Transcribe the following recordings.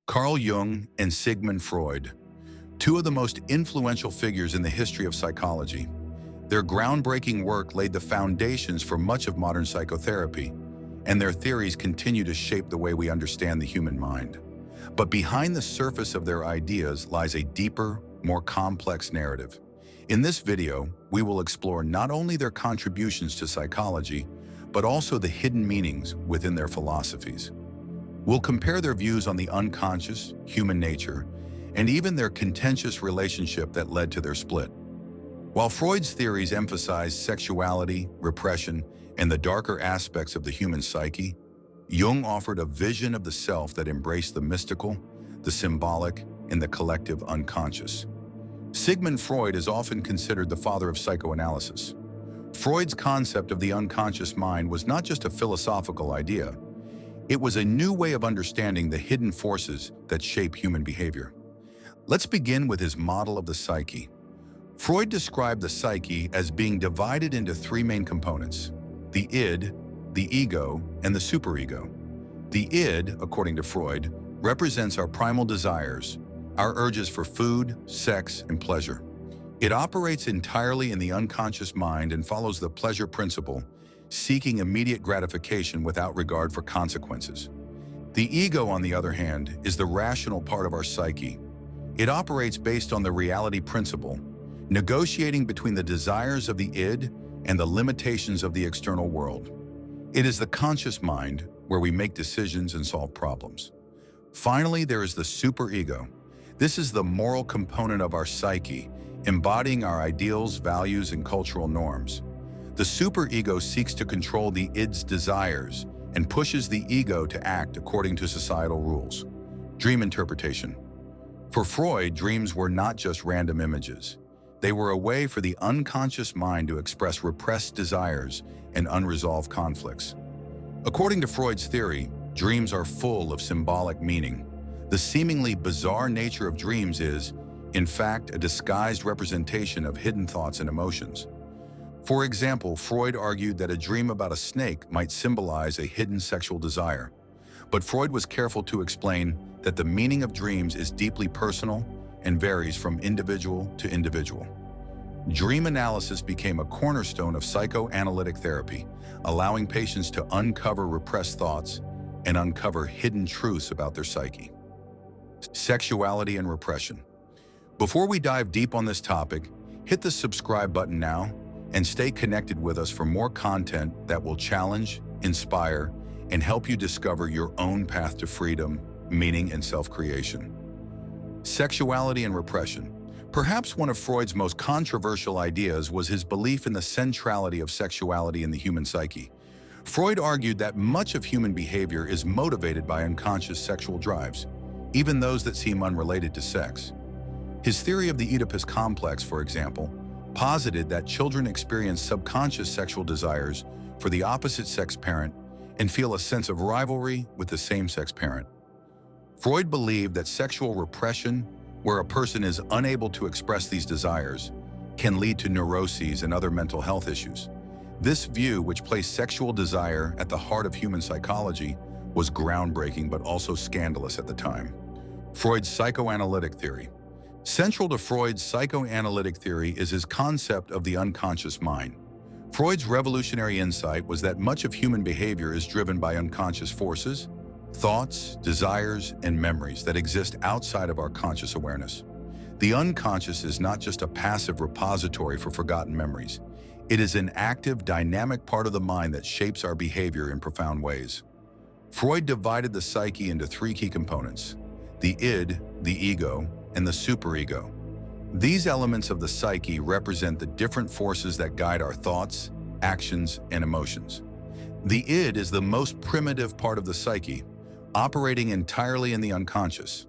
Carl Jung and Sigmund Freud, two of the most influential figures in the history of psychology. Their groundbreaking work laid the foundations for much of modern psychotherapy, and their theories continue to shape the way we understand the human mind. But behind the surface of their ideas lies a deeper, more complex narrative. In this video, we will explore not only their contributions to psychology, but also the hidden meanings within their philosophies. We'll compare their views on the unconscious, human nature, and even their contentious relationship that led to their split. While Freud's theories emphasized sexuality, repression, and the darker aspects of the human psyche, Jung offered a vision of the self that embraced the mystical, the symbolic, and the collective unconscious. Sigmund Freud is often considered the father of psychoanalysis. Freud's concept of the unconscious mind was not just a philosophical idea. It was a new way of understanding the hidden forces that shape human behavior. Let's begin with his model of the psyche. Freud described the psyche as being divided into three main components: the id, the ego, and the superego. The id, according to Freud, represents our primal desires, our urges for food, sex, and pleasure. It operates entirely in the unconscious mind and follows the pleasure principle, seeking immediate gratification without regard for consequences. The ego, on the other hand, is the rational part of our psyche. It operates based on the reality principle, negotiating between the desires of the id and the limitations of the external world. It is the conscious mind where we make decisions and solve problems. Finally, there is the superego. This is the moral component of our psyche, embodying our ideals, values, and cultural norms. The superego seeks to control the id's desires and pushes the ego to act according to societal rules. Dream interpretation. For Freud, dreams were not just random images. They were a way for the unconscious mind to express repressed desires and unresolved conflicts. According to Freud's theory, dreams are full of symbolic meaning. The seemingly bizarre nature of dreams is, in fact, a disguised representation of hidden thoughts and emotions. For example, Freud argued that a dream about a snake might symbolize a hidden sexual desire. But Freud was careful to explain that the meaning of dreams is deeply personal and varies from individual to individual. Dream analysis became a cornerstone of psychoanalytic therapy, allowing patients to uncover repressed thoughts and uncover hidden truths about their psyche. Sexuality and repression. Before we dive deep on this topic, hit the subscribe button now and stay connected with us for more content that will challenge, inspire, and help you discover your own path to freedom, meaning, and self-creation. Sexuality and repression. Perhaps one of Freud's most controversial ideas was his belief in the centrality of sexuality in the human psyche. Freud argued that much of human behavior is motivated by unconscious sexual drives, even those that seem unrelated to sex. His theory of the Oedipus complex, for example, posited that children experience subconscious sexual desires for the opposite-sex parent and feel a sense of rivalry with the same-sex parent. Freud believed that sexual repression, where a person is unable to express these desires, can lead to neuroses and other mental health issues. This view, which placed sexual desire at the heart of human psychology, was groundbreaking but also scandalous at the time. Freud's psychoanalytic theory. Central to Freud's psychoanalytic theory is his concept of the unconscious mind. Freud's revolutionary insight was that much of human behavior is driven by unconscious forces, thoughts, desires, and memories that exist outside of our conscious awareness. The unconscious is not just a passive repository for forgotten memories. It is an active, dynamic part of the mind that shapes our behavior in profound ways. Freud divided the psyche into three key components: the id, the ego, and the superego. These elements of the psyche represent the different forces that guide our thoughts, actions, and emotions. The id is the most primitive part of the psyche, operating entirely in the unconscious.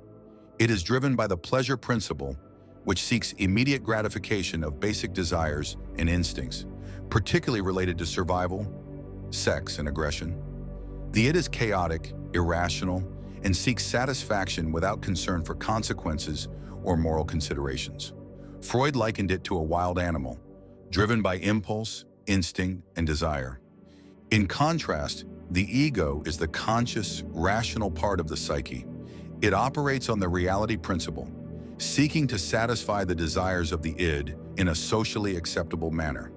It is driven by the pleasure principle, which seeks immediate gratification of basic desires and instincts, particularly related to survival, sex, and aggression. The id is chaotic, irrational, and seeks satisfaction without concern for consequences or moral considerations. Freud likened it to a wild animal, driven by impulse, instinct, and desire. In contrast, the ego is the conscious, rational part of the psyche. It operates on the reality principle, seeking to satisfy the desires of the id in a socially acceptable manner.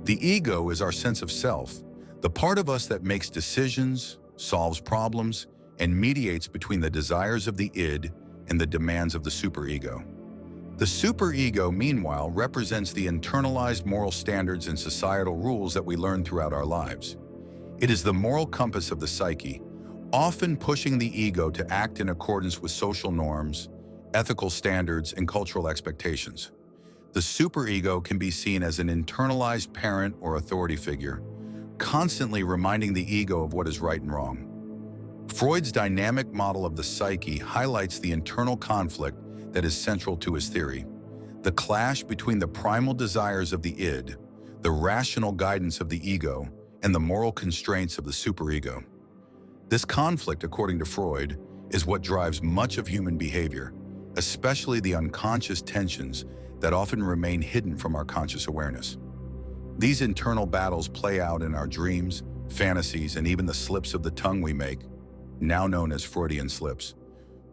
The ego is our sense of self, the part of us that makes decisions, solves problems, and mediates between the desires of the id and the demands of the superego. The superego, meanwhile, represents the internalized moral standards and societal rules that we learn throughout our lives. It is the moral compass of the psyche, often pushing the ego to act in accordance with social norms, ethical standards, and cultural expectations. The superego can be seen as an internalized parent or authority figure, constantly reminding the ego of what is right and wrong. Freud's dynamic model of the psyche highlights the internal conflict that is central to his theory, the clash between the primal desires of the id, the rational guidance of the ego, and the moral constraints of the superego. This conflict, according to Freud, is what drives much of human behavior, especially the unconscious tensions that often remain hidden from our conscious awareness. These internal battles play out in our dreams, fantasies, and even the slips of the tongue we make, now known as Freudian slips,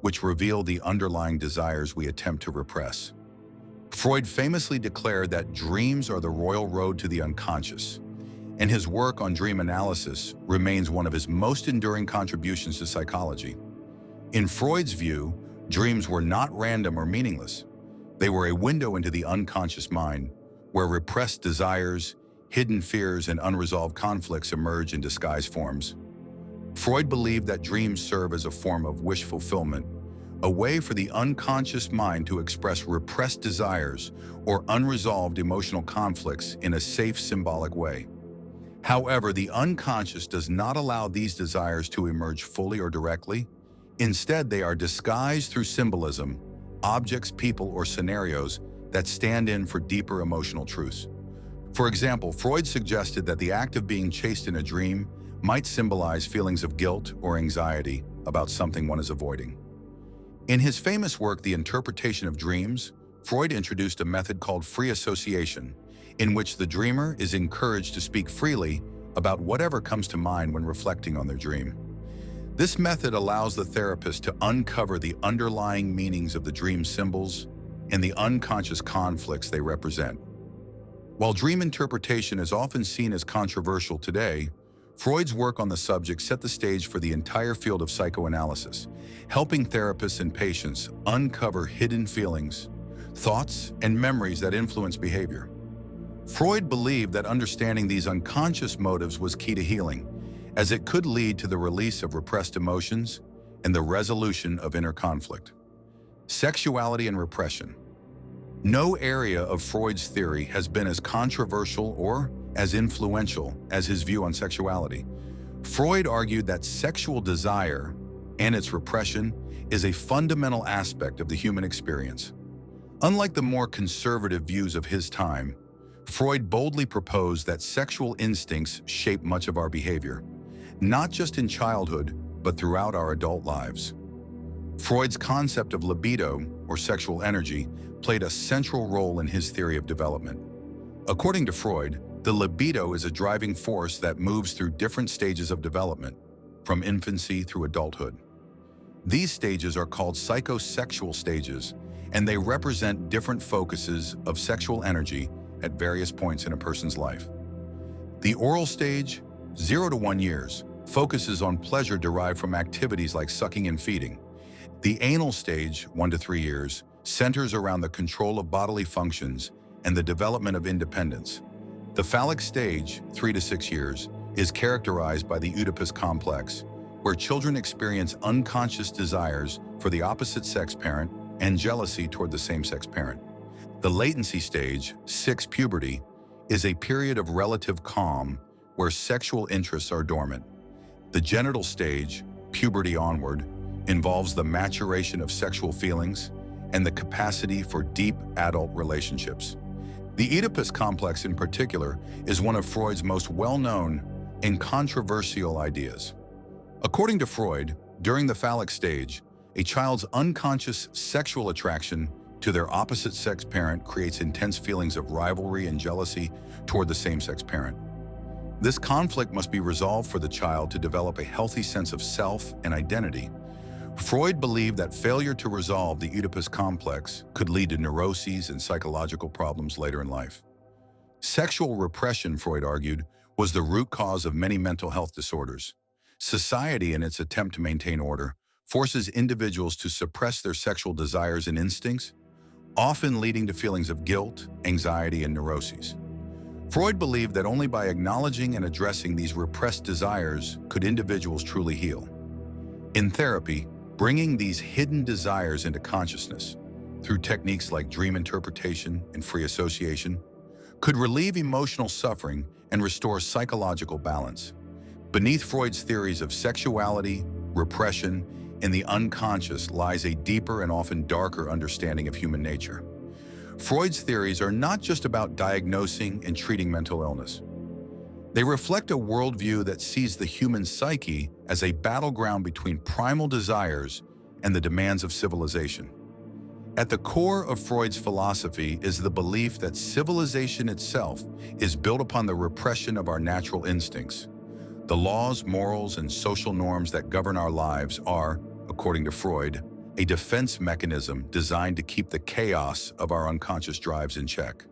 which reveal the underlying desires we attempt to repress. Freud famously declared that dreams are the royal road to the unconscious, and his work on dream analysis remains one of his most enduring contributions to psychology. In Freud's view, dreams were not random or meaningless. They were a window into the unconscious mind, where repressed desires, hidden fears, and unresolved conflicts emerge in disguised forms. Freud believed that dreams serve as a form of wish fulfillment, a way for the unconscious mind to express repressed desires or unresolved emotional conflicts in a safe, symbolic way. However, the unconscious does not allow these desires to emerge fully or directly. Instead, they are disguised through symbolism, objects, people, or scenarios that stand in for deeper emotional truths. For example, Freud suggested that the act of being chased in a dream might symbolize feelings of guilt or anxiety about something one is avoiding. In his famous work, The Interpretation of Dreams, Freud introduced a method called free association, in which the dreamer is encouraged to speak freely about whatever comes to mind when reflecting on their dream. This method allows the therapist to uncover the underlying meanings of the dream symbols and the unconscious conflicts they represent. While dream interpretation is often seen as controversial today, Freud's work on the subject set the stage for the entire field of psychoanalysis, helping therapists and patients uncover hidden feelings, thoughts, and memories that influence behavior. Freud believed that understanding these unconscious motives was key to healing, as it could lead to the release of repressed emotions and the resolution of inner conflict. Sexuality and repression. No area of Freud's theory has been as controversial or as influential as his view on sexuality. Freud argued that sexual desire and its repression is a fundamental aspect of the human experience. Unlike the more conservative views of his time, Freud boldly proposed that sexual instincts shape much of our behavior, not just in childhood, but throughout our adult lives. Freud's concept of libido, or sexual energy, played a central role in his theory of development. According to Freud, the libido is a driving force that moves through different stages of development, from infancy through adulthood. These stages are called psychosexual stages, and they represent different focuses of sexual energy at various points in a person's life. The oral stage, 0 to 1 years, focuses on pleasure derived from activities like sucking and feeding. The anal stage, 1 to 3 years, centers around the control of bodily functions and the development of independence. The phallic stage, 3 to 6 years, is characterized by the Oedipus complex, where children experience unconscious desires for the opposite sex parent and jealousy toward the same-sex parent. The latency stage, 6 puberty, is a period of relative calm where sexual interests are dormant. The genital stage, puberty onward, involves the maturation of sexual feelings and the capacity for deep adult relationships. The Oedipus complex in particular is one of Freud's most well-known and controversial ideas. According to Freud, during the phallic stage, a child's unconscious sexual attraction to their opposite sex parent creates intense feelings of rivalry and jealousy toward the same-sex parent. This conflict must be resolved for the child to develop a healthy sense of self and identity. Freud believed that failure to resolve the Oedipus complex could lead to neuroses and psychological problems later in life. Sexual repression, Freud argued, was the root cause of many mental health disorders. Society, in its attempt to maintain order, forces individuals to suppress their sexual desires and instincts, often leading to feelings of guilt, anxiety, and neuroses. Freud believed that only by acknowledging and addressing these repressed desires could individuals truly heal. In therapy, bringing these hidden desires into consciousness, through techniques like dream interpretation and free association, could relieve emotional suffering and restore psychological balance. Beneath Freud's theories of sexuality, repression, and the unconscious lies a deeper and often darker understanding of human nature. Freud's theories are not just about diagnosing and treating mental illness. They reflect a worldview that sees the human psyche as a battleground between primal desires and the demands of civilization. At the core of Freud's philosophy is the belief that civilization itself is built upon the repression of our natural instincts. The laws, morals, and social norms that govern our lives are, according to Freud, a defense mechanism designed to keep the chaos of our unconscious drives in check.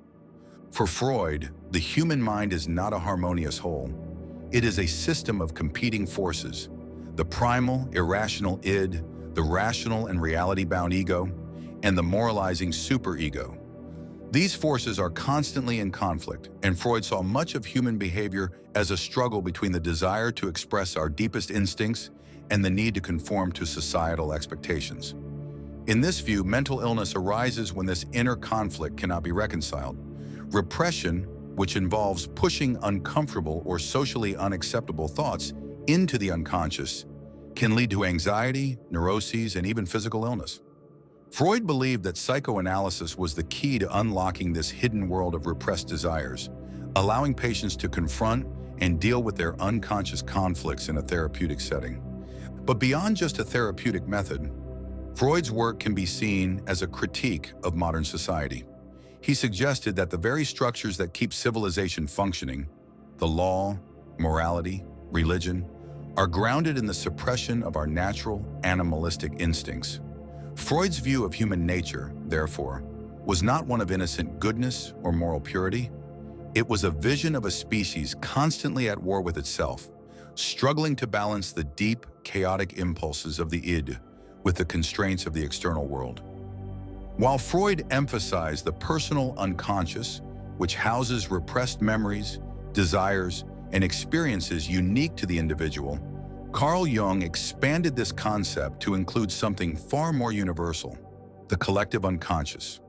For Freud, the human mind is not a harmonious whole. It is a system of competing forces: the primal, irrational id, the rational and reality-bound ego, and the moralizing superego. These forces are constantly in conflict, and Freud saw much of human behavior as a struggle between the desire to express our deepest instincts and the need to conform to societal expectations. In this view, mental illness arises when this inner conflict cannot be reconciled. Repression, which involves pushing uncomfortable or socially unacceptable thoughts into the unconscious, can lead to anxiety, neuroses, and even physical illness. Freud believed that psychoanalysis was the key to unlocking this hidden world of repressed desires, allowing patients to confront and deal with their unconscious conflicts in a therapeutic setting. But beyond just a therapeutic method, Freud's work can be seen as a critique of modern society. He suggested that the very structures that keep civilization functioning, the law, morality, religion, are grounded in the suppression of our natural, animalistic instincts. Freud's view of human nature, therefore, was not one of innocent goodness or moral purity. It was a vision of a species constantly at war with itself, struggling to balance the deep, chaotic impulses of the id with the constraints of the external world. While Freud emphasized the personal unconscious, which houses repressed memories, desires, and experiences unique to the individual, Carl Jung expanded this concept to include something far more universal: the collective unconscious.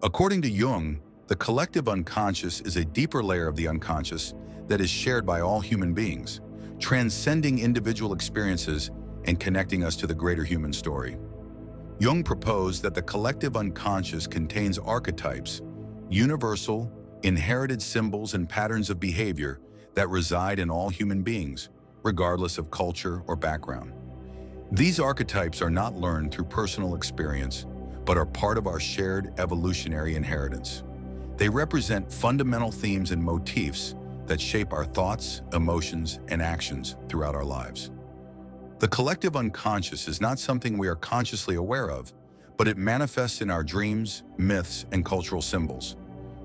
According to Jung, the collective unconscious is a deeper layer of the unconscious that is shared by all human beings, transcending individual experiences and connecting us to the greater human story. Jung proposed that the collective unconscious contains archetypes, universal, inherited symbols and patterns of behavior that reside in all human beings, regardless of culture or background. These archetypes are not learned through personal experience, but are part of our shared evolutionary inheritance. They represent fundamental themes and motifs that shape our thoughts, emotions, and actions throughout our lives. The collective unconscious is not something we are consciously aware of, but it manifests in our dreams, myths, and cultural symbols.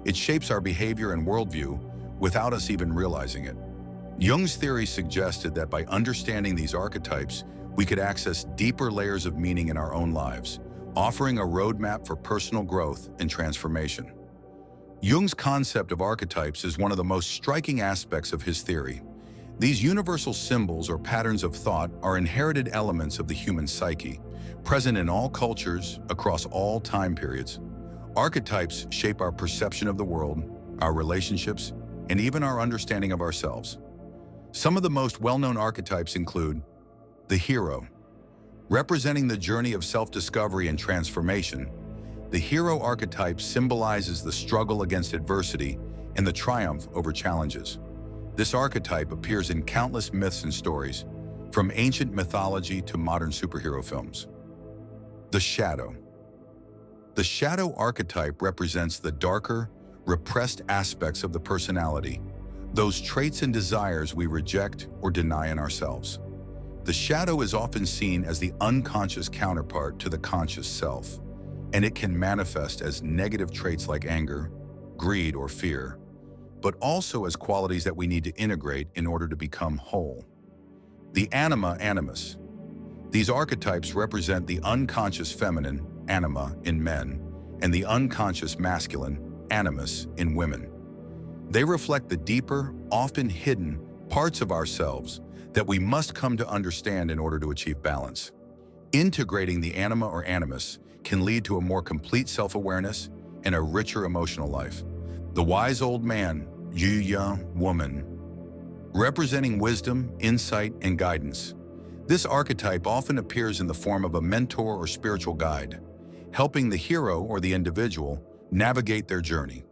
It shapes our behavior and worldview without us even realizing it. Jung's theory suggested that by understanding these archetypes, we could access deeper layers of meaning in our own lives, offering a roadmap for personal growth and transformation. Jung's concept of archetypes is one of the most striking aspects of his theory. These universal symbols or patterns of thought are inherited elements of the human psyche, present in all cultures, across all time periods. Archetypes shape our perception of the world, our relationships, and even our understanding of ourselves. Some of the most well-known archetypes include the hero. Representing the journey of self-discovery and transformation, the hero archetype symbolizes the struggle against adversity and the triumph over challenges. This archetype appears in countless myths and stories, from ancient mythology to modern superhero films. The shadow. The shadow archetype represents the darker, repressed aspects of the personality, those traits and desires we reject or deny in ourselves. The shadow is often seen as the unconscious counterpart to the conscious self, and it can manifest as negative traits like anger, greed, or fear, but also as qualities that we need to integrate in order to become whole. The Anima, Animus. These archetypes represent the unconscious feminine, Anima, in men, and the unconscious masculine, Animus, in women. They reflect the deeper, often hidden, parts of ourselves that we must come to understand in order to achieve balance. Integrating the Anima or Animus can lead to a more complete self-awareness and a richer emotional life. The wise old man, young woman, representing wisdom, insight, and guidance. This archetype often appears in the form of a mentor or spiritual guide, helping the hero or the individual navigate their journey.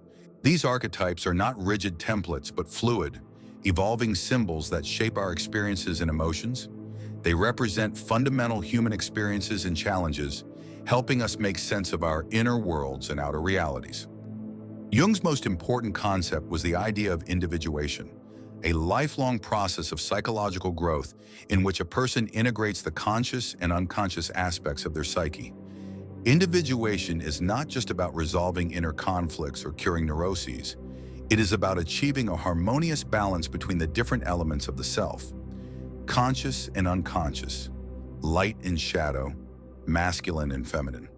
These archetypes are not rigid templates, but fluid, evolving symbols that shape our experiences and emotions. They represent fundamental human experiences and challenges, helping us make sense of our inner worlds and outer realities. Jung's most important concept was the idea of individuation, a lifelong process of psychological growth in which a person integrates the conscious and unconscious aspects of their psyche. Individuation is not just about resolving inner conflicts or curing neuroses. It is about achieving a harmonious balance between the different elements of the self, conscious and unconscious, light and shadow, masculine and feminine.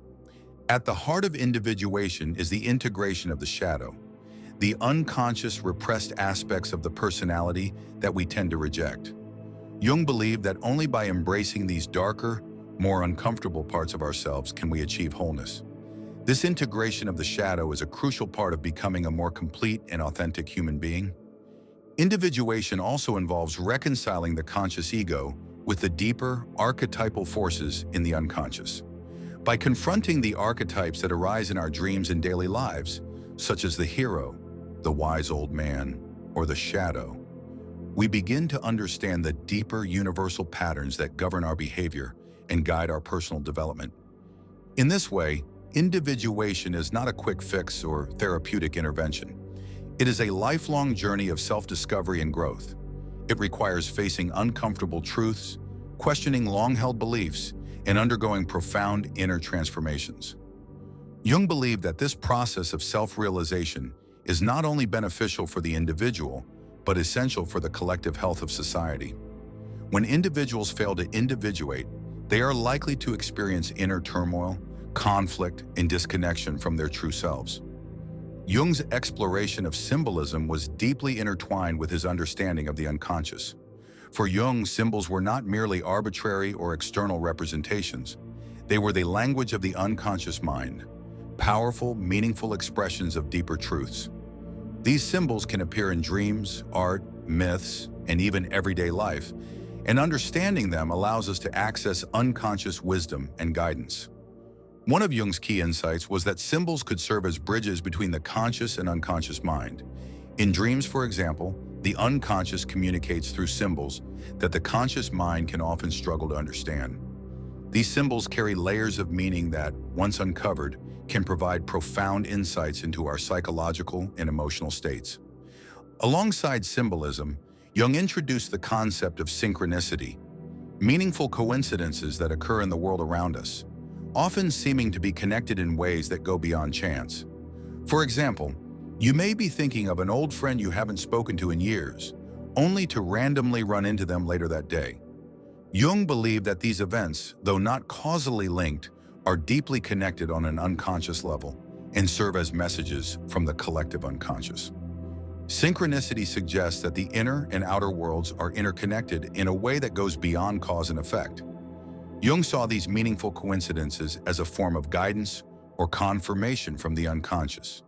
At the heart of individuation is the integration of the shadow, the unconscious repressed aspects of the personality that we tend to reject. Jung believed that only by embracing these darker, more uncomfortable parts of ourselves can we achieve wholeness. This integration of the shadow is a crucial part of becoming a more complete and authentic human being. Individuation also involves reconciling the conscious ego with the deeper, archetypal forces in the unconscious. By confronting the archetypes that arise in our dreams and daily lives, such as the hero, the wise old man, or the shadow, we begin to understand the deeper universal patterns that govern our behavior and guide our personal development. In this way, individuation is not a quick fix or therapeutic intervention. It is a lifelong journey of self-discovery and growth. It requires facing uncomfortable truths, questioning long-held beliefs, and undergoing profound inner transformations. Jung believed that this process of self-realization is not only beneficial for the individual, but essential for the collective health of society. When individuals fail to individuate, they are likely to experience inner turmoil, conflict, and disconnection from their true selves. Jung's exploration of symbolism was deeply intertwined with his understanding of the unconscious. For Jung, symbols were not merely arbitrary or external representations. They were the language of the unconscious mind, powerful, meaningful expressions of deeper truths. These symbols can appear in dreams, art, myths, and even everyday life, and understanding them allows us to access unconscious wisdom and guidance. One of Jung's key insights was that symbols could serve as bridges between the conscious and unconscious mind. In dreams, for example, the unconscious communicates through symbols that the conscious mind can often struggle to understand. These symbols carry layers of meaning that, once uncovered, can provide profound insights into our psychological and emotional states. Alongside symbolism, Jung introduced the concept of synchronicity, meaningful coincidences that occur in the world around us, often seeming to be connected in ways that go beyond chance. For example, you may be thinking of an old friend you haven't spoken to in years, only to randomly run into them later that day. Jung believed that these events, though not causally linked, are deeply connected on an unconscious level and serve as messages from the collective unconscious. Synchronicity suggests that the inner and outer worlds are interconnected in a way that goes beyond cause and effect. Jung saw these meaningful coincidences as a form of guidance or confirmation from the unconscious,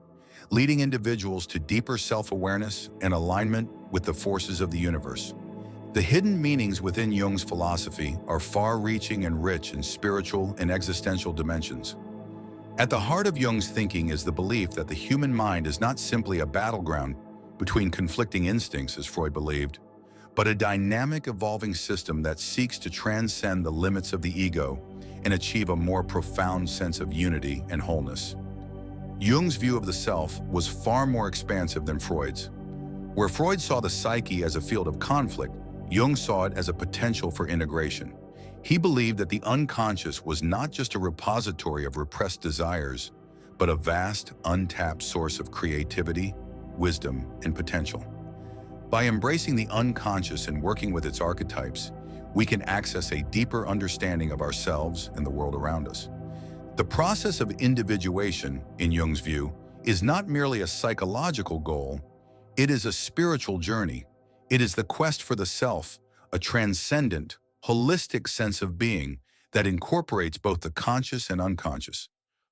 leading individuals to deeper self-awareness and alignment with the forces of the universe. The hidden meanings within Jung's philosophy are far-reaching and rich in spiritual and existential dimensions. At the heart of Jung's thinking is the belief that the human mind is not simply a battleground between conflicting instincts, as Freud believed, but a dynamic, evolving system that seeks to transcend the limits of the ego and achieve a more profound sense of unity and wholeness. Jung's view of the self was far more expansive than Freud's. Where Freud saw the psyche as a field of conflict, Jung saw it as a potential for integration. He believed that the unconscious was not just a repository of repressed desires, but a vast, untapped source of creativity, wisdom, and potential. By embracing the unconscious and working with its archetypes, we can access a deeper understanding of ourselves and the world around us. The process of individuation, in Jung's view, is not merely a psychological goal, it is a spiritual journey. It is the quest for the self, a transcendent, holistic sense of being that incorporates both the conscious and unconscious,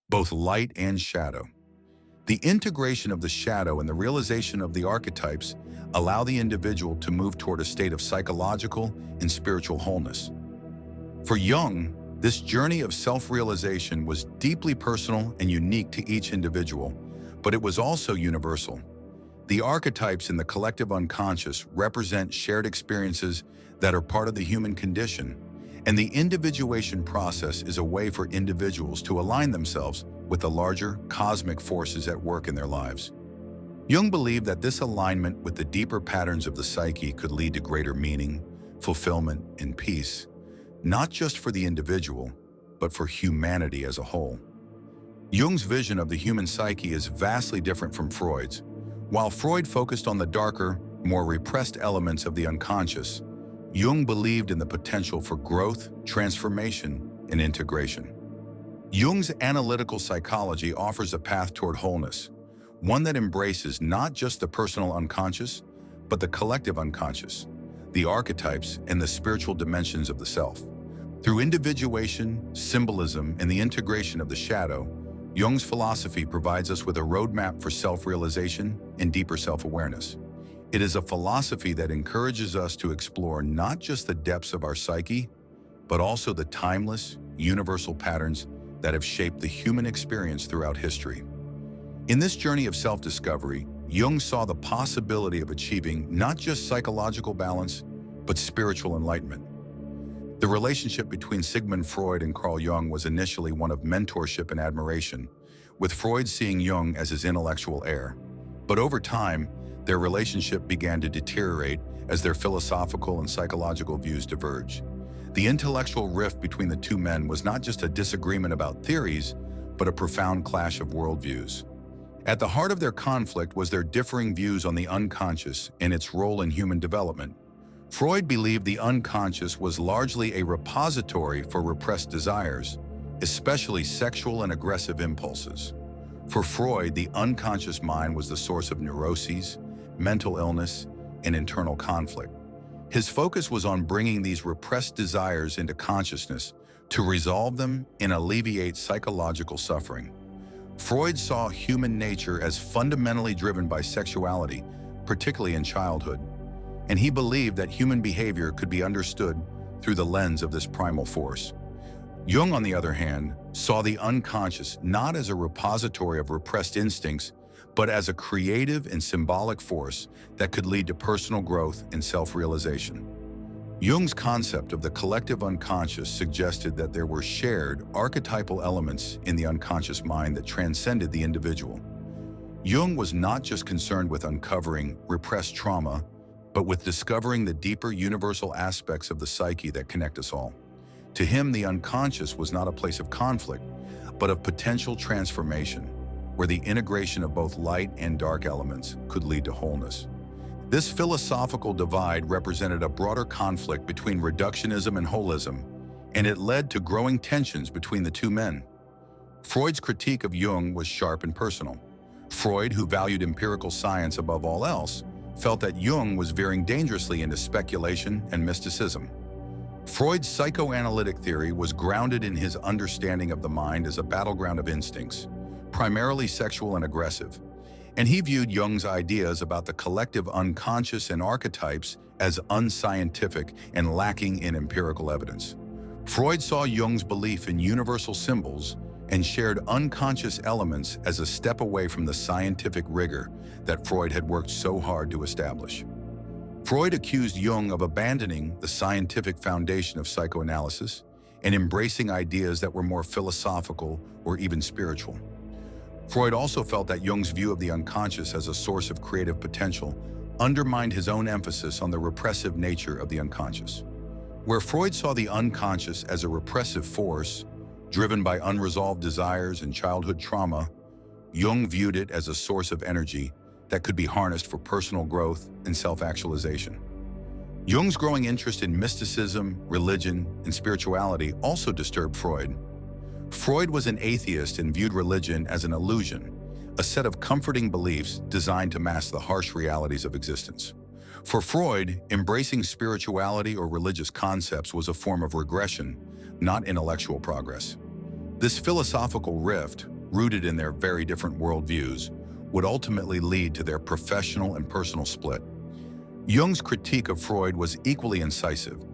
both light and shadow. The integration of the shadow and the realization of the archetypes allow the individual to move toward a state of psychological and spiritual wholeness. For Jung, this journey of self-realization was deeply personal and unique to each individual, but it was also universal. The archetypes in the collective unconscious represent shared experiences that are part of the human condition, and the individuation process is a way for individuals to align themselves with the larger cosmic forces at work in their lives. Jung believed that this alignment with the deeper patterns of the psyche could lead to greater meaning, fulfillment, and peace, not just for the individual, but for humanity as a whole. Jung's vision of the human psyche is vastly different from Freud's. While Freud focused on the darker, more repressed elements of the unconscious, Jung believed in the potential for growth, transformation, and integration. Jung's analytical psychology offers a path toward wholeness, one that embraces not just the personal unconscious, but the collective unconscious, the archetypes, and the spiritual dimensions of the self. Through individuation, symbolism, and the integration of the shadow, Jung's philosophy provides us with a roadmap for self-realization and deeper self-awareness. It is a philosophy that encourages us to explore not just the depths of our psyche, but also the timeless, universal patterns that have shaped the human experience throughout history. In this journey of self-discovery, Jung saw the possibility of achieving not just psychological balance, but spiritual enlightenment. The relationship between Sigmund Freud and Carl Jung was initially one of mentorship and admiration, with Freud seeing Jung as his intellectual heir. But over time, their relationship began to deteriorate as their philosophical and psychological views diverged. The intellectual rift between the two men was not just a disagreement about theories, but a profound clash of worldviews. At the heart of their conflict was their differing views on the unconscious and its role in human development. Freud believed the unconscious was largely a repository for repressed desires, especially sexual and aggressive impulses. For Freud, the unconscious mind was the source of neuroses, mental illness, and internal conflict. His focus was on bringing these repressed desires into consciousness to resolve them and alleviate psychological suffering. Freud saw human nature as fundamentally driven by sexuality, particularly in childhood, and he believed that human behavior could be understood through the lens of this primal force. Jung, on the other hand, saw the unconscious not as a repository of repressed instincts, but as a creative and symbolic force that could lead to personal growth and self-realization. Jung's concept of the collective unconscious suggested that there were shared, archetypal elements in the unconscious mind that transcended the individual. Jung was not just concerned with uncovering repressed trauma, but with discovering the deeper universal aspects of the psyche that connect us all. To him, the unconscious was not a place of conflict, but of potential transformation, where the integration of both light and dark elements could lead to wholeness. This philosophical divide represented a broader conflict between reductionism and holism, and it led to growing tensions between the two men. Freud's critique of Jung was sharp and personal. Freud, who valued empirical science above all else, felt that Jung was veering dangerously into speculation and mysticism. Freud's psychoanalytic theory was grounded in his understanding of the mind as a battleground of instincts, primarily sexual and aggressive, and he viewed Jung's ideas about the collective unconscious and archetypes as unscientific and lacking in empirical evidence. Freud saw Jung's belief in universal symbols and shared unconscious elements as a step away from the scientific rigor that Freud had worked so hard to establish. Freud accused Jung of abandoning the scientific foundation of psychoanalysis and embracing ideas that were more philosophical or even spiritual. Freud also felt that Jung's view of the unconscious as a source of creative potential undermined his own emphasis on the repressive nature of the unconscious. Where Freud saw the unconscious as a repressive force, driven by unresolved desires and childhood trauma, Jung viewed it as a source of energy that could be harnessed for personal growth and self-actualization. Jung's growing interest in mysticism, religion, and spirituality also disturbed Freud. Freud was an atheist and viewed religion as an illusion, a set of comforting beliefs designed to mask the harsh realities of existence. For Freud, embracing spirituality or religious concepts was a form of regression, not intellectual progress. This philosophical rift, rooted in their very different worldviews, would ultimately lead to their professional and personal split. Jung's critique of Freud was equally incisive.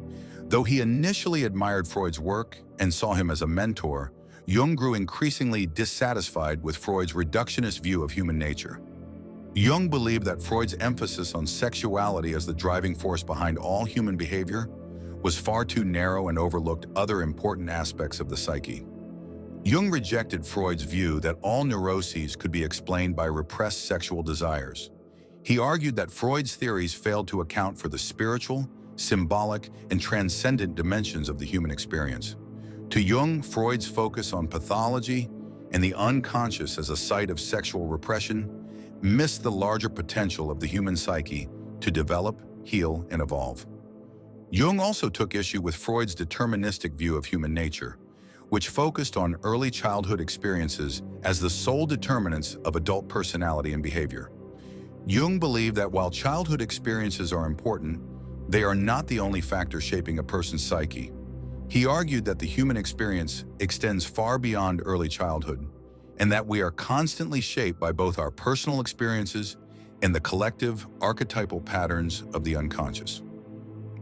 Though he initially admired Freud's work and saw him as a mentor, Jung grew increasingly dissatisfied with Freud's reductionist view of human nature. Jung believed that Freud's emphasis on sexuality as the driving force behind all human behavior was far too narrow and overlooked other important aspects of the psyche. Jung rejected Freud's view that all neuroses could be explained by repressed sexual desires. He argued that Freud's theories failed to account for the spiritual, symbolic, and transcendent dimensions of the human experience. To Jung, Freud's focus on pathology and the unconscious as a site of sexual repression missed the larger potential of the human psyche to develop, heal, and evolve. Jung also took issue with Freud's deterministic view of human nature, which focused on early childhood experiences as the sole determinants of adult personality and behavior. Jung believed that while childhood experiences are important, they are not the only factor shaping a person's psyche. He argued that the human experience extends far beyond early childhood, and that we are constantly shaped by both our personal experiences and the collective archetypal patterns of the unconscious.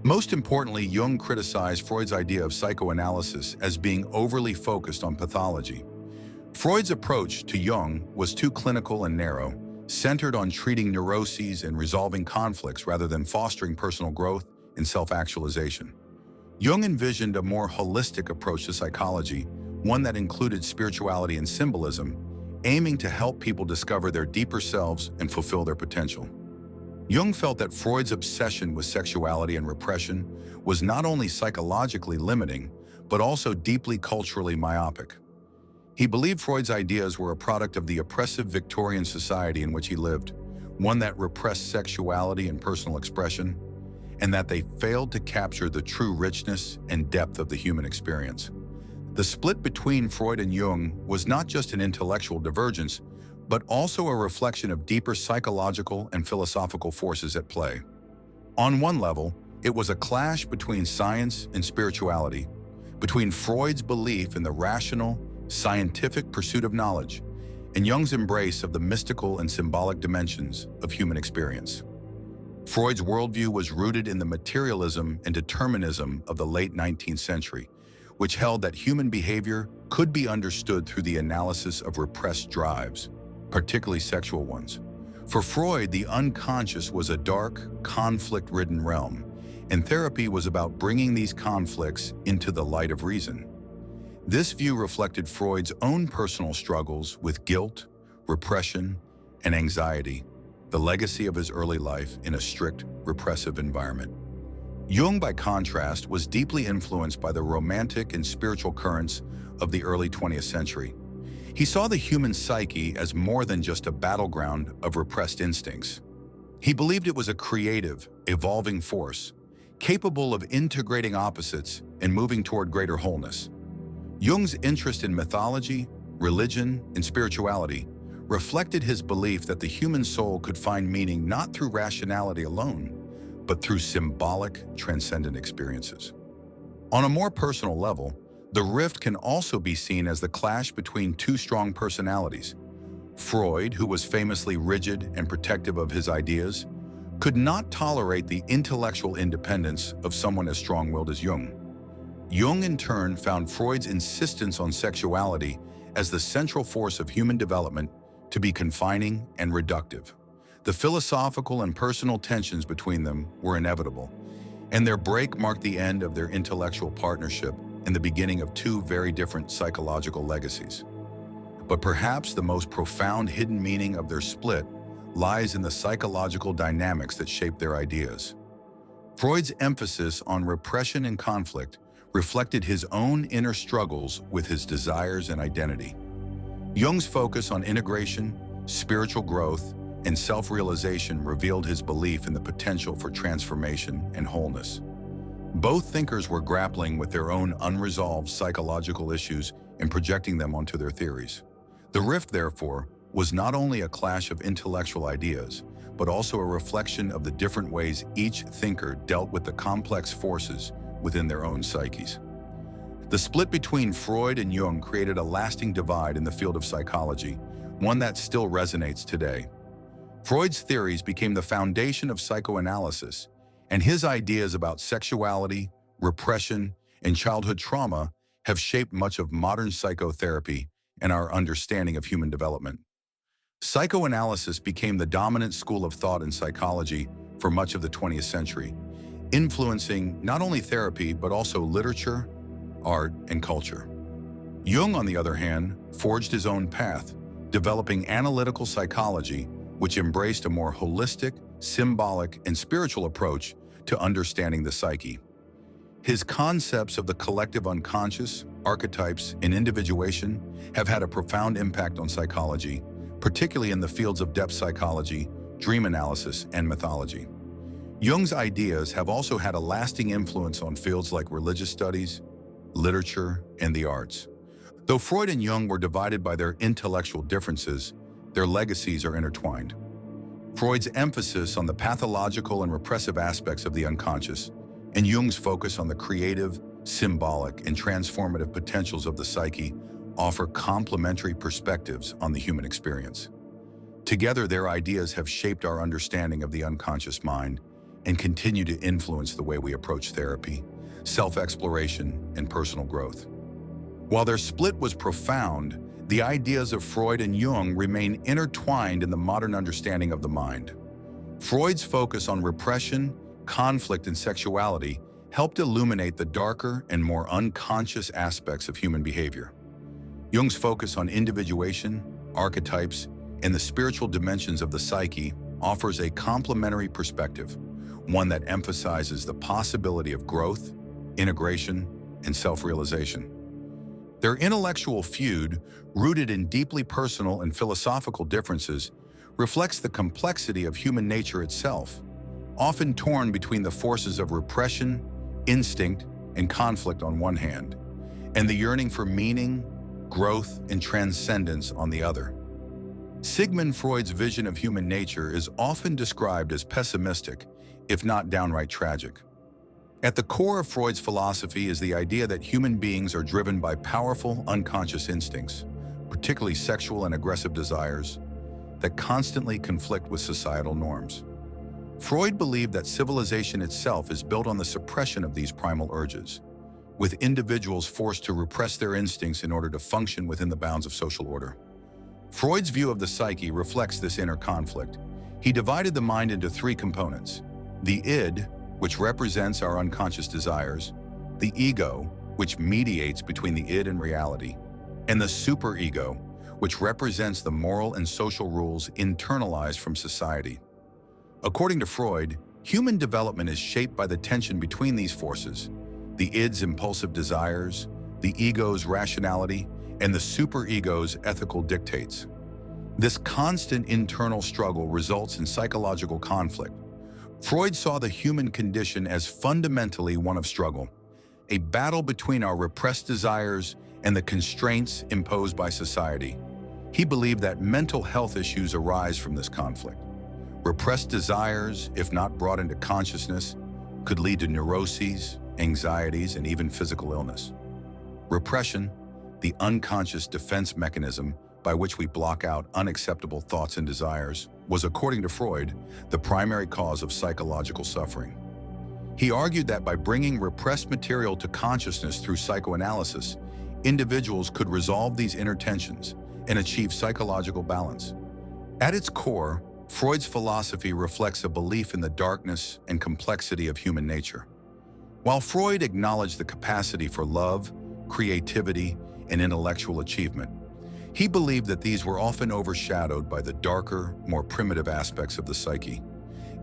Most importantly, Jung criticized Freud's idea of psychoanalysis as being overly focused on pathology. Freud's approach to Jung was too clinical and narrow, centered on treating neuroses and resolving conflicts rather than fostering personal growth and self-actualization. Jung envisioned a more holistic approach to psychology, one that included spirituality and symbolism, aiming to help people discover their deeper selves and fulfill their potential. Jung felt that Freud's obsession with sexuality and repression was not only psychologically limiting, but also deeply culturally myopic. He believed Freud's ideas were a product of the oppressive Victorian society in which he lived, one that repressed sexuality and personal expression, and that they failed to capture the true richness and depth of the human experience. The split between Freud and Jung was not just an intellectual divergence, but also a reflection of deeper psychological and philosophical forces at play. On one level, it was a clash between science and spirituality, between Freud's belief in the rational, scientific pursuit of knowledge, and Jung's embrace of the mystical and symbolic dimensions of human experience. Freud's worldview was rooted in the materialism and determinism of the late 19th century, which held that human behavior could be understood through the analysis of repressed drives, particularly sexual ones. For Freud, the unconscious was a dark, conflict-ridden realm, and therapy was about bringing these conflicts into the light of reason. This view reflected Freud's own personal struggles with guilt, repression, and anxiety, the legacy of his early life in a strict, repressive environment. Jung, by contrast, was deeply influenced by the romantic and spiritual currents of the early 20th century. He saw the human psyche as more than just a battleground of repressed instincts. He believed it was a creative, evolving force, capable of integrating opposites and moving toward greater wholeness. Jung's interest in mythology, religion, and spirituality reflected his belief that the human soul could find meaning not through rationality alone, but through symbolic, transcendent experiences. On a more personal level, the rift can also be seen as the clash between two strong personalities. Freud, who was famously rigid and protective of his ideas, could not tolerate the intellectual independence of someone as strong-willed as Jung. Jung, in turn, found Freud's insistence on sexuality as the central force of human development to be confining and reductive. The philosophical and personal tensions between them were inevitable, and their break marked the end of their intellectual partnership and the beginning of two very different psychological legacies. But perhaps the most profound hidden meaning of their split lies in the psychological dynamics that shape their ideas. Freud's emphasis on repression and conflict reflected his own inner struggles with his desires and identity. Jung's focus on integration, spiritual growth, and self-realization revealed his belief in the potential for transformation and wholeness. Both thinkers were grappling with their own unresolved psychological issues and projecting them onto their theories. The rift, therefore, was not only a clash of intellectual ideas, but also a reflection of the different ways each thinker dealt with the complex forces within their own psyches. The split between Freud and Jung created a lasting divide in the field of psychology, one that still resonates today. Freud's theories became the foundation of psychoanalysis, and his ideas about sexuality, repression, and childhood trauma have shaped much of modern psychotherapy and our understanding of human development. Psychoanalysis became the dominant school of thought in psychology for much of the 20th century, influencing not only therapy but also literature, art, and culture. Jung, on the other hand, forged his own path, developing analytical psychology, which embraced a more holistic, symbolic, and spiritual approach to understanding the psyche. His concepts of the collective unconscious, archetypes, and individuation have had a profound impact on psychology, particularly in the fields of depth psychology, dream analysis, and mythology. Jung's ideas have also had a lasting influence on fields like religious studies, literature, and the arts. Though Freud and Jung were divided by their intellectual differences, their legacies are intertwined. Freud's emphasis on the pathological and repressive aspects of the unconscious, and Jung's focus on the creative, symbolic, and transformative potentials of the psyche offer complementary perspectives on the human experience. Together, their ideas have shaped our understanding of the unconscious mind and continue to influence the way we approach therapy, self-exploration, and personal growth. While their split was profound, the ideas of Freud and Jung remain intertwined in the modern understanding of the mind. Freud's focus on repression, conflict, and sexuality helped illuminate the darker and more unconscious aspects of human behavior. Jung's focus on individuation, archetypes, and the spiritual dimensions of the psyche offers a complementary perspective, one that emphasizes the possibility of growth, integration, and self-realization. Their intellectual feud, rooted in deeply personal and philosophical differences, reflects the complexity of human nature itself, often torn between the forces of repression, instinct, and conflict on one hand, and the yearning for meaning, growth, and transcendence on the other. Sigmund Freud's vision of human nature is often described as pessimistic, if not downright tragic. At the core of Freud's philosophy is the idea that human beings are driven by powerful, unconscious instincts, particularly sexual and aggressive desires, that constantly conflict with societal norms. Freud believed that civilization itself is built on the suppression of these primal urges, with individuals forced to repress their instincts in order to function within the bounds of social order. Freud's view of the psyche reflects this inner conflict. He divided the mind into three components: the id, which represents our unconscious desires, the ego, which mediates between the id and reality, and the superego, which represents the moral and social rules internalized from society. According to Freud, human development is shaped by the tension between these forces: the id's impulsive desires, the ego's rationality, and the superego's ethical dictates. This constant internal struggle results in psychological conflict. Freud saw the human condition as fundamentally one of struggle, a battle between our repressed desires and the constraints imposed by society. He believed that mental health issues arise from this conflict. Repressed desires, if not brought into consciousness, could lead to neuroses, anxieties, and even physical illness. Repression, the unconscious defense mechanism by which we block out unacceptable thoughts and desires, was, according to Freud, the primary cause of psychological suffering. He argued that by bringing repressed material to consciousness through psychoanalysis, individuals could resolve these inner tensions and achieve psychological balance. At its core, Freud's philosophy reflects a belief in the darkness and complexity of human nature. While Freud acknowledged the capacity for love, creativity, and intellectual achievement, He believed that these were often overshadowed by the darker, more primitive aspects of the psyche,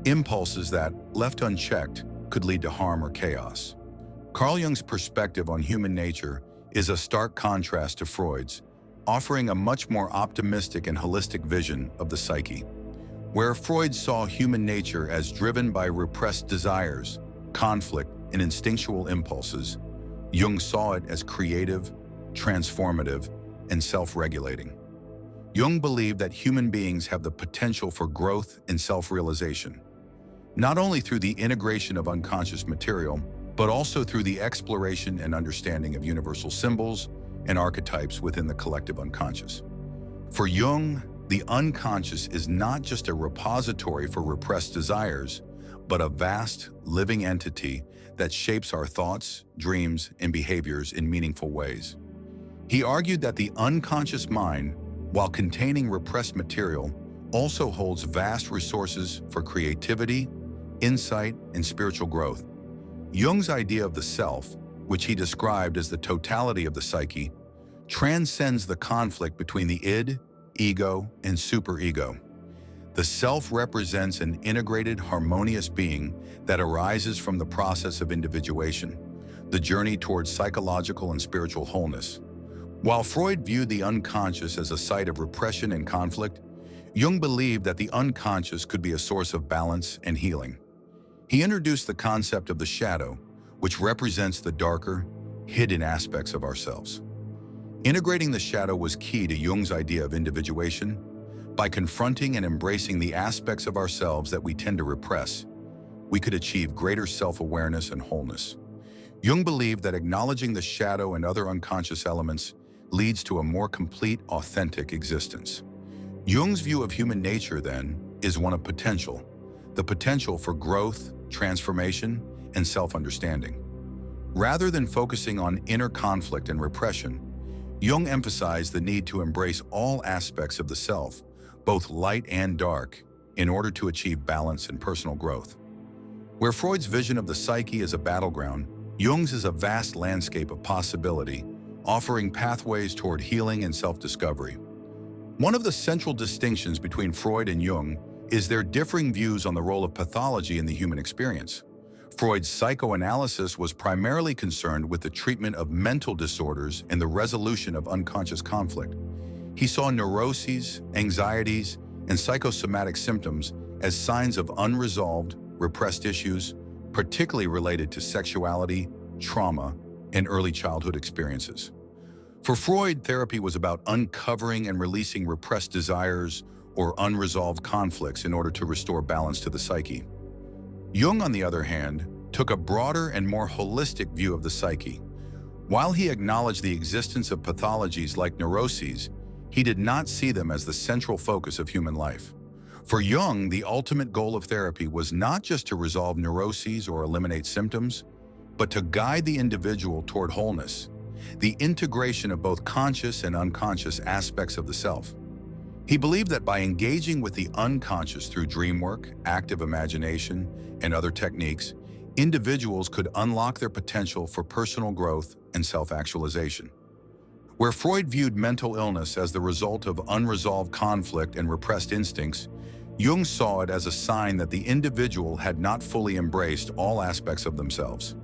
impulses that, left unchecked, could lead to harm or chaos. Carl Jung's perspective on human nature is a stark contrast to Freud's, offering a much more optimistic and holistic vision of the psyche. Where Freud saw human nature as driven by repressed desires, conflict, and instinctual impulses, Jung saw it as creative, transformative, and self-regulating. Jung believed that human beings have the potential for growth and self-realization, not only through the integration of unconscious material, but also through the exploration and understanding of universal symbols and archetypes within the collective unconscious. For Jung, the unconscious is not just a repository for repressed desires, but a vast, living entity that shapes our thoughts, dreams, and behaviors in meaningful ways. He argued that the unconscious mind, while containing repressed material, also holds vast resources for creativity, insight, and spiritual growth. Jung's idea of the self, which he described as the totality of the psyche, transcends the conflict between the id, ego, and superego. The self represents an integrated, harmonious being that arises from the process of individuation, the journey towards psychological and spiritual wholeness. While Freud viewed the unconscious as a site of repression and conflict, Jung believed that the unconscious could be a source of balance and healing. He introduced the concept of the shadow, which represents the darker, hidden aspects of ourselves. Integrating the shadow was key to Jung's idea of individuation. By confronting and embracing the aspects of ourselves that we tend to repress, we could achieve greater self-awareness and wholeness. Jung believed that acknowledging the shadow and other unconscious elements leads to a more complete, authentic existence. Jung's view of human nature, then, is one of potential, the potential for growth, transformation, and self-understanding. Rather than focusing on inner conflict and repression, Jung emphasized the need to embrace all aspects of the self, both light and dark, in order to achieve balance and personal growth. Where Freud's vision of the psyche is a battleground, Jung's is a vast landscape of possibility, offering pathways toward healing and self-discovery. One of the central distinctions between Freud and Jung is their differing views on the role of pathology in the human experience. Freud's psychoanalysis was primarily concerned with the treatment of mental disorders and the resolution of unconscious conflict. He saw neuroses, anxieties, and psychosomatic symptoms as signs of unresolved, repressed issues, particularly related to sexuality, trauma, and early childhood experiences. For Freud, therapy was about uncovering and releasing repressed desires or unresolved conflicts in order to restore balance to the psyche. Jung, on the other hand, took a broader and more holistic view of the psyche. While he acknowledged the existence of pathologies like neuroses, he did not see them as the central focus of human life. For Jung, the ultimate goal of therapy was not just to resolve neuroses or eliminate symptoms, but to guide the individual toward wholeness, the integration of both conscious and unconscious aspects of the self. He believed that by engaging with the unconscious through dream work, active imagination, and other techniques, individuals could unlock their potential for personal growth and self-actualization. Where Freud viewed mental illness as the result of unresolved conflict and repressed instincts, Jung saw it as a sign that the individual had not fully embraced all aspects of themselves.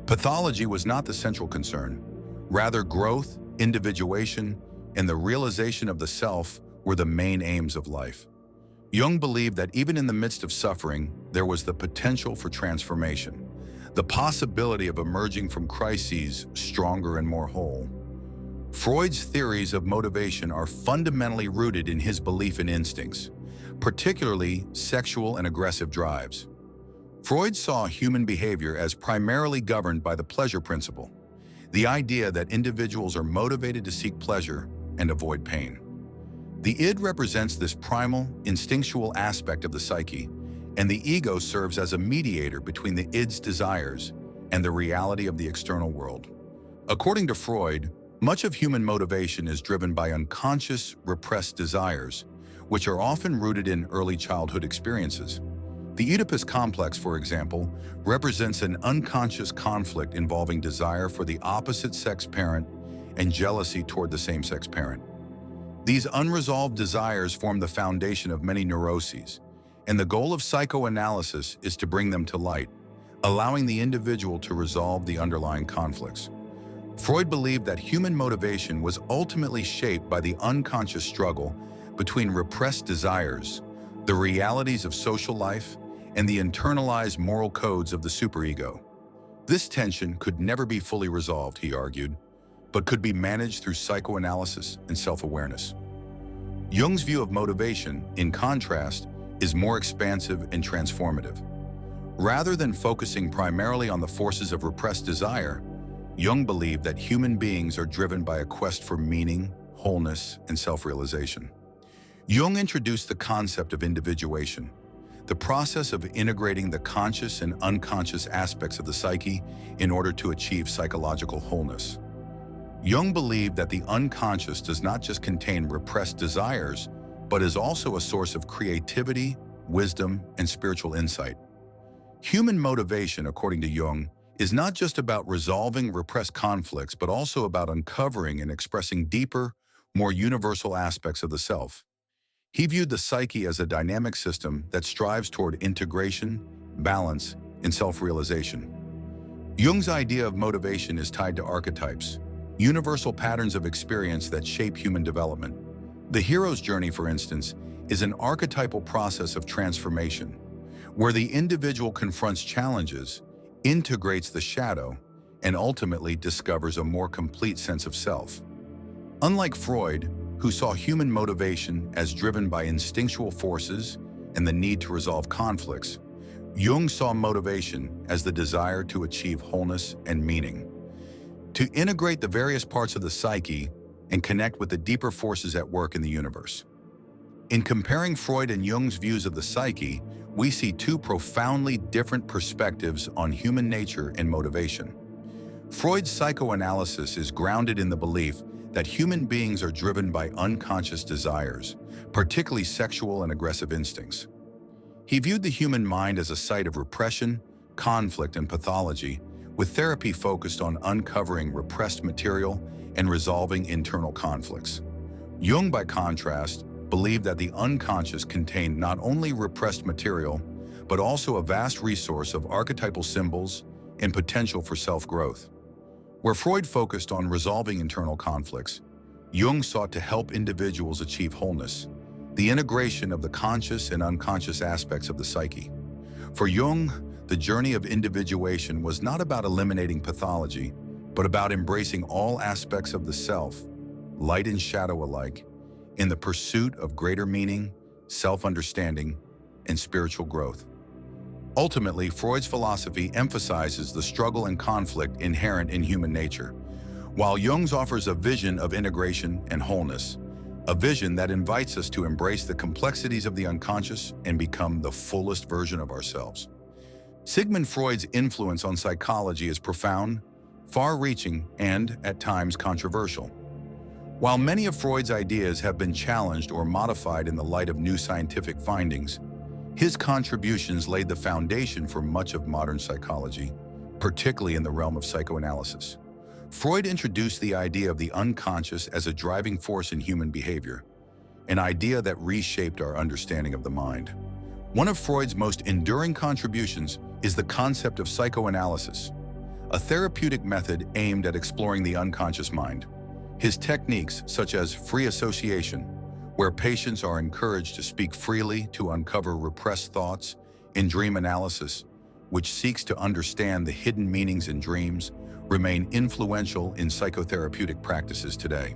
Pathology was not the central concern. Rather, growth, individuation, and the realization of the self were the main aims of life. Jung believed that even in the midst of suffering, there was the potential for transformation, the possibility of emerging from crises stronger and more whole. Freud's theories of motivation are fundamentally rooted in his belief in instincts, particularly sexual and aggressive drives. Freud saw human behavior as primarily governed by the pleasure principle, the idea that individuals are motivated to seek pleasure and avoid pain. The id represents this primal, instinctual aspect of the psyche, and the ego serves as a mediator between the id's desires and the reality of the external world. According to Freud, much of human motivation is driven by unconscious, repressed desires, which are often rooted in early childhood experiences. The Oedipus complex, for example, represents an unconscious conflict involving desire for the opposite sex parent and jealousy toward the same-sex parent. These unresolved desires form the foundation of many neuroses, and the goal of psychoanalysis is to bring them to light, allowing the individual to resolve the underlying conflicts. Freud believed that human motivation was ultimately shaped by the unconscious struggle between repressed desires, the realities of social life, and the internalized moral codes of the superego. This tension could never be fully resolved, he argued, but could be managed through psychoanalysis and self-awareness. Jung's view of motivation, in contrast, is more expansive and transformative. Rather than focusing primarily on the forces of repressed desire, Jung believed that human beings are driven by a quest for meaning, wholeness, and self-realization. Jung introduced the concept of individuation, the process of integrating the conscious and unconscious aspects of the psyche in order to achieve psychological wholeness. Jung believed that the unconscious does not just contain repressed desires, but is also a source of creativity, wisdom, and spiritual insight. Human motivation, according to Jung, is not just about resolving repressed conflicts, but also about uncovering and expressing deeper, more universal aspects of the self. He viewed the psyche as a dynamic system that strives toward integration, balance, and self-realization. Jung's idea of motivation is tied to archetypes, universal patterns of experience that shape human development. The hero's journey, for instance, is an archetypal process of transformation, where the individual confronts challenges, integrates the shadow, and ultimately discovers a more complete sense of self. Unlike Freud, who saw human motivation as driven by instinctual forces and the need to resolve conflicts, Jung saw motivation as the desire to achieve wholeness and meaning, to integrate the various parts of the psyche and connect with the deeper forces at work in the universe. In comparing Freud and Jung's views of the psyche, we see two profoundly different perspectives on human nature and motivation. Freud's psychoanalysis is grounded in the belief that human beings are driven by unconscious desires, particularly sexual and aggressive instincts. He viewed the human mind as a site of repression, conflict, and pathology, with therapy focused on uncovering repressed material and resolving internal conflicts. Jung, by contrast, believed that the unconscious contained not only repressed material, but also a vast resource of archetypal symbols and potential for self-growth. Where Freud focused on resolving internal conflicts, Jung sought to help individuals achieve wholeness, the integration of the conscious and unconscious aspects of the psyche. For Jung, the journey of individuation was not about eliminating pathology, but about embracing all aspects of the self, light and shadow alike, in the pursuit of greater meaning, self-understanding, and spiritual growth. Ultimately, Freud's philosophy emphasizes the struggle and conflict inherent in human nature, while Jung's offers a vision of integration and wholeness, a vision that invites us to embrace the complexities of the unconscious and become the fullest version of ourselves. Sigmund Freud's influence on psychology is profound, far-reaching, and, at times, controversial. While many of Freud's ideas have been challenged or modified in the light of new scientific findings, his contributions laid the foundation for much of modern psychology, particularly in the realm of psychoanalysis. Freud introduced the idea of the unconscious as a driving force in human behavior, an idea that reshaped our understanding of the mind. One of Freud's most enduring contributions is the concept of psychoanalysis, a therapeutic method aimed at exploring the unconscious mind. His techniques, such as free association, where patients are encouraged to speak freely to uncover repressed thoughts, and dream analysis, which seeks to understand the hidden meanings in dreams, remain influential in psychotherapeutic practices today.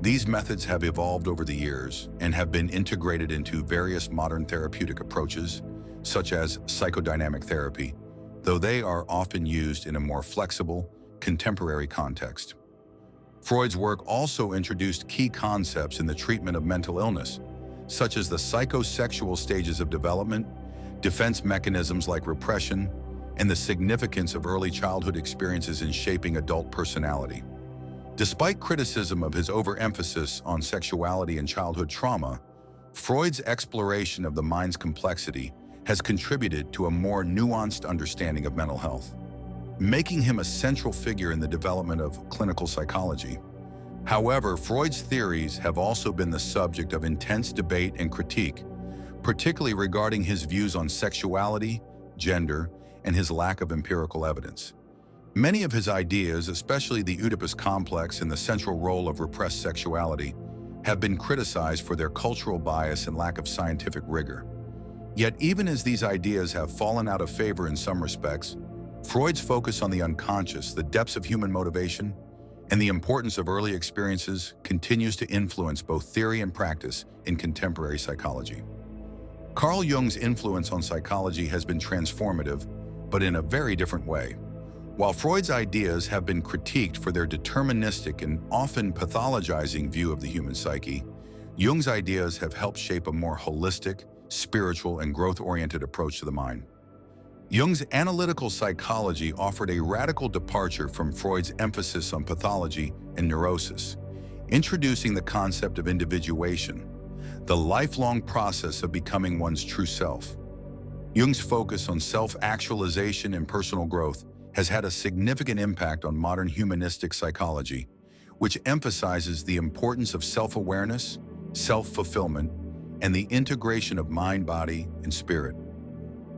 These methods have evolved over the years and have been integrated into various modern therapeutic approaches, such as psychodynamic therapy, though they are often used in a more flexible, contemporary context. Freud's work also introduced key concepts in the treatment of mental illness, such as the psychosexual stages of development, defense mechanisms like repression, and the significance of early childhood experiences in shaping adult personality. Despite criticism of his overemphasis on sexuality and childhood trauma, Freud's exploration of the mind's complexity has contributed to a more nuanced understanding of mental health, making him a central figure in the development of clinical psychology. However, Freud's theories have also been the subject of intense debate and critique, particularly regarding his views on sexuality, gender, and his lack of empirical evidence. Many of his ideas, especially the Oedipus complex and the central role of repressed sexuality, have been criticized for their cultural bias and lack of scientific rigor. Yet even as these ideas have fallen out of favor in some respects, Freud's focus on the unconscious, the depths of human motivation, and the importance of early experiences continues to influence both theory and practice in contemporary psychology. Carl Jung's influence on psychology has been transformative, but in a very different way. While Freud's ideas have been critiqued for their deterministic and often pathologizing view of the human psyche, Jung's ideas have helped shape a more holistic, spiritual, and growth-oriented approach to the mind. Jung's analytical psychology offered a radical departure from Freud's emphasis on pathology and neurosis, introducing the concept of individuation, the lifelong process of becoming one's true self. Jung's focus on self-actualization and personal growth has had a significant impact on modern humanistic psychology, which emphasizes the importance of self-awareness, self-fulfillment, and the integration of mind, body, and spirit.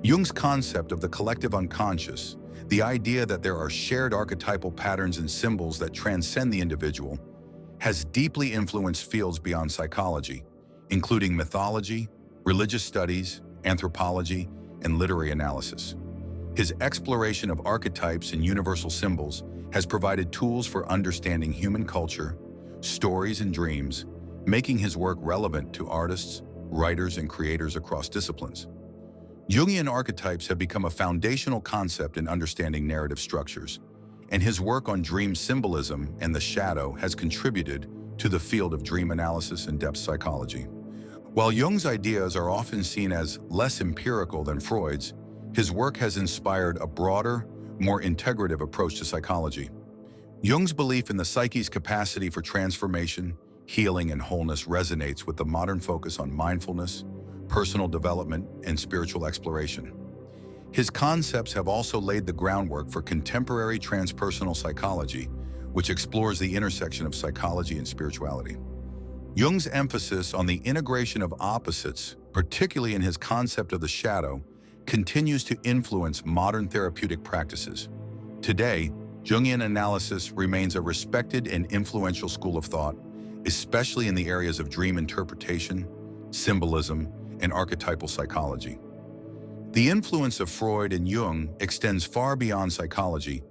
Jung's concept of the collective unconscious, the idea that there are shared archetypal patterns and symbols that transcend the individual, has deeply influenced fields beyond psychology, including mythology, religious studies, anthropology, and literary analysis. His exploration of archetypes and universal symbols has provided tools for understanding human culture, stories, and dreams, making his work relevant to artists, writers, and creators across disciplines. Jungian archetypes have become a foundational concept in understanding narrative structures, and his work on dream symbolism and the shadow has contributed to the field of dream analysis and depth psychology. While Jung's ideas are often seen as less empirical than Freud's, his work has inspired a broader, more integrative approach to psychology. Jung's belief in the psyche's capacity for transformation, healing, and wholeness resonates with the modern focus on mindfulness, personal development, and spiritual exploration. His concepts have also laid the groundwork for contemporary transpersonal psychology, which explores the intersection of psychology and spirituality. Jung's emphasis on the integration of opposites, particularly in his concept of the shadow, continues to influence modern therapeutic practices. Today, Jungian analysis remains a respected and influential school of thought, especially in the areas of dream interpretation, symbolism, and archetypal psychology. The influence of Freud and Jung extends far beyond psychology,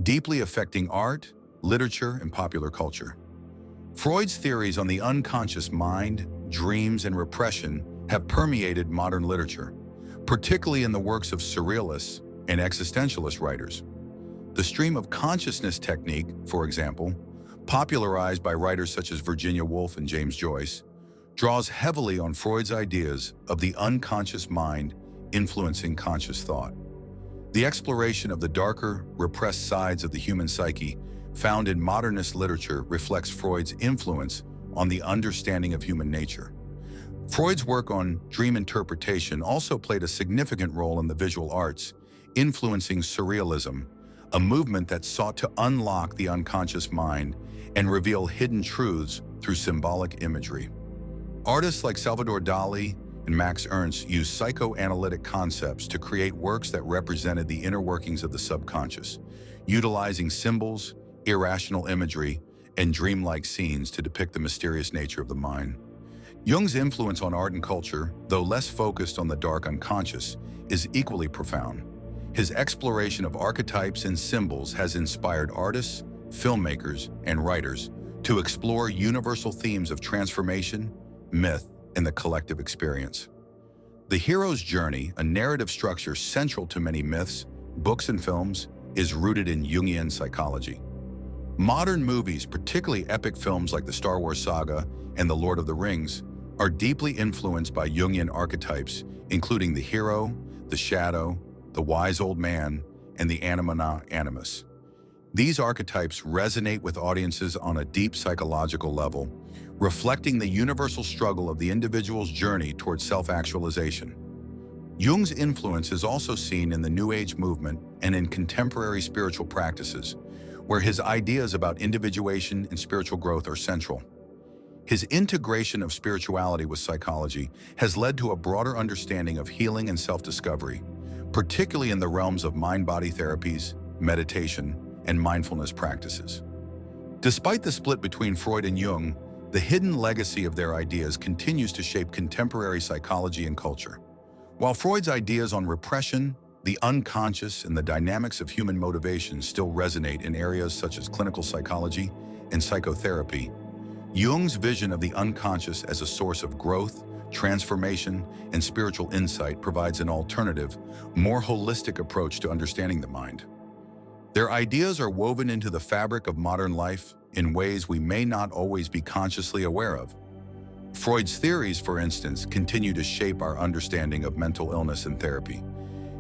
deeply affecting art, literature, and popular culture. Freud's theories on the unconscious mind, dreams, and repression have permeated modern literature, particularly in the works of surrealists and existentialist writers. The stream of consciousness technique, for example, popularized by writers such as Virginia Woolf and James Joyce, draws heavily on Freud's ideas of the unconscious mind influencing conscious thought. The exploration of the darker, repressed sides of the human psyche found in modernist literature reflects Freud's influence on the understanding of human nature. Freud's work on dream interpretation also played a significant role in the visual arts, influencing surrealism, a movement that sought to unlock the unconscious mind and reveal hidden truths through symbolic imagery. Artists like Salvador Dali and Max Ernst used psychoanalytic concepts to create works that represented the inner workings of the subconscious, utilizing symbols, irrational imagery, and dreamlike scenes to depict the mysterious nature of the mind. Jung's influence on art and culture, though less focused on the dark unconscious, is equally profound. His exploration of archetypes and symbols has inspired artists, filmmakers, and writers to explore universal themes of transformation, myth, and the collective experience. The hero's journey, a narrative structure central to many myths, books, and films, is rooted in Jungian psychology. Modern movies, particularly epic films like the Star Wars saga and The Lord of the Rings, are deeply influenced by Jungian archetypes, including the hero, the shadow, the wise old man, and the Anima, Animus. These archetypes resonate with audiences on a deep psychological level, reflecting the universal struggle of the individual's journey towards self-actualization. Jung's influence is also seen in the New Age movement and in contemporary spiritual practices, where his ideas about individuation and spiritual growth are central. His integration of spirituality with psychology has led to a broader understanding of healing and self-discovery, particularly in the realms of mind-body therapies, meditation, and mindfulness practices. Despite the split between Freud and Jung, the hidden legacy of their ideas continues to shape contemporary psychology and culture. While Freud's ideas on repression, the unconscious, and the dynamics of human motivation still resonate in areas such as clinical psychology and psychotherapy, Jung's vision of the unconscious as a source of growth, transformation, and spiritual insight provides an alternative, more holistic approach to understanding the mind. Their ideas are woven into the fabric of modern life in ways we may not always be consciously aware of. Freud's theories, for instance, continue to shape our understanding of mental illness and therapy.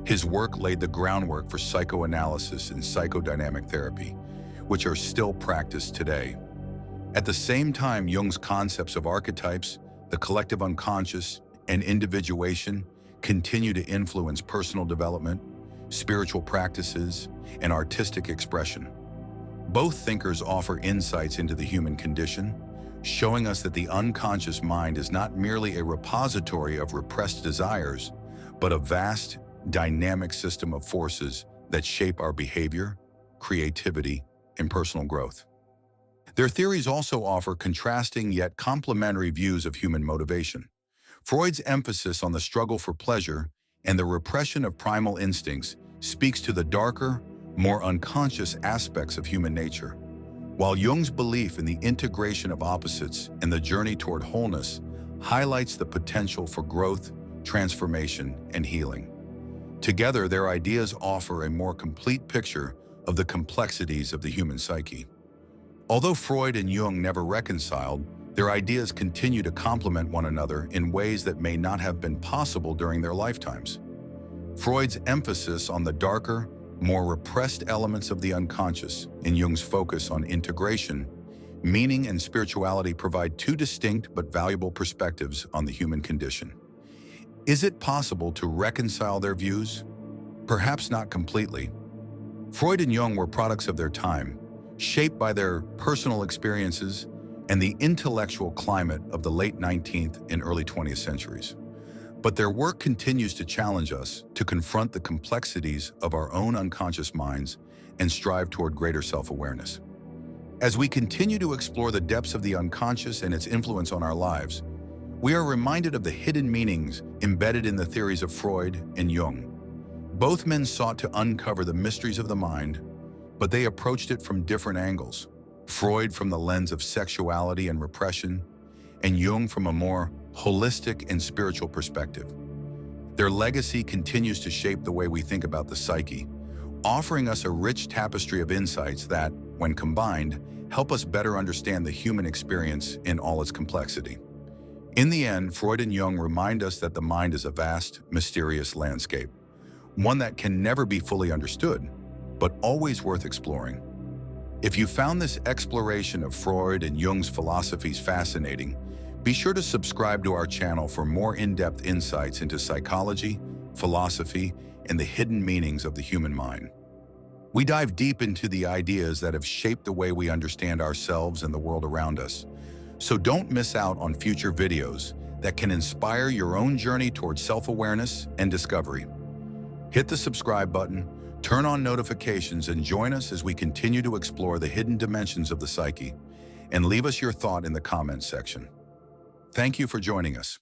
His work laid the groundwork for psychoanalysis and psychodynamic therapy, which are still practiced today. At the same time, Jung's concepts of archetypes, the collective unconscious, and individuation continue to influence personal development, spiritual practices, and artistic expression. Both thinkers offer insights into the human condition, showing us that the unconscious mind is not merely a repository of repressed desires, but a vast, dynamic system of forces that shape our behavior, creativity, and personal growth. Their theories also offer contrasting yet complementary views of human motivation. Freud's emphasis on the struggle for pleasure and the repression of primal instincts speaks to the darker, more unconscious aspects of human nature, while Jung's belief in the integration of opposites and the journey toward wholeness highlights the potential for growth, transformation, and healing. Together, their ideas offer a more complete picture of the complexities of the human psyche. Although Freud and Jung never reconciled, their ideas continue to complement one another in ways that may not have been possible during their lifetimes. Freud's emphasis on the darker, more repressed elements of the unconscious and Jung's focus on integration, meaning, and spirituality provide two distinct but valuable perspectives on the human condition. Is it possible to reconcile their views? Perhaps not completely. Freud and Jung were products of their time, shaped by their personal experiences and the intellectual climate of the late 19th and early 20th centuries. But their work continues to challenge us to confront the complexities of our own unconscious minds and strive toward greater self-awareness. As we continue to explore the depths of the unconscious and its influence on our lives, we are reminded of the hidden meanings embedded in the theories of Freud and Jung. Both men sought to uncover the mysteries of the mind, but they approached it from different angles. Freud from the lens of sexuality and repression, and Jung from a more holistic and spiritual perspective. Their legacy continues to shape the way we think about the psyche, offering us a rich tapestry of insights that, when combined, help us better understand the human experience in all its complexity. In the end, Freud and Jung remind us that the mind is a vast, mysterious landscape, one that can never be fully understood, but always worth exploring. If you found this exploration of Freud and Jung's philosophies fascinating, be sure to subscribe to our channel for more in-depth insights into psychology, philosophy, and the hidden meanings of the human mind. We dive deep into the ideas that have shaped the way we understand ourselves and the world around us. So don't miss out on future videos that can inspire your own journey towards self-awareness and discovery. Hit the subscribe button, turn on notifications, and join us as we continue to explore the hidden dimensions of the psyche, and leave us your thought in the comments section. Thank you for joining us.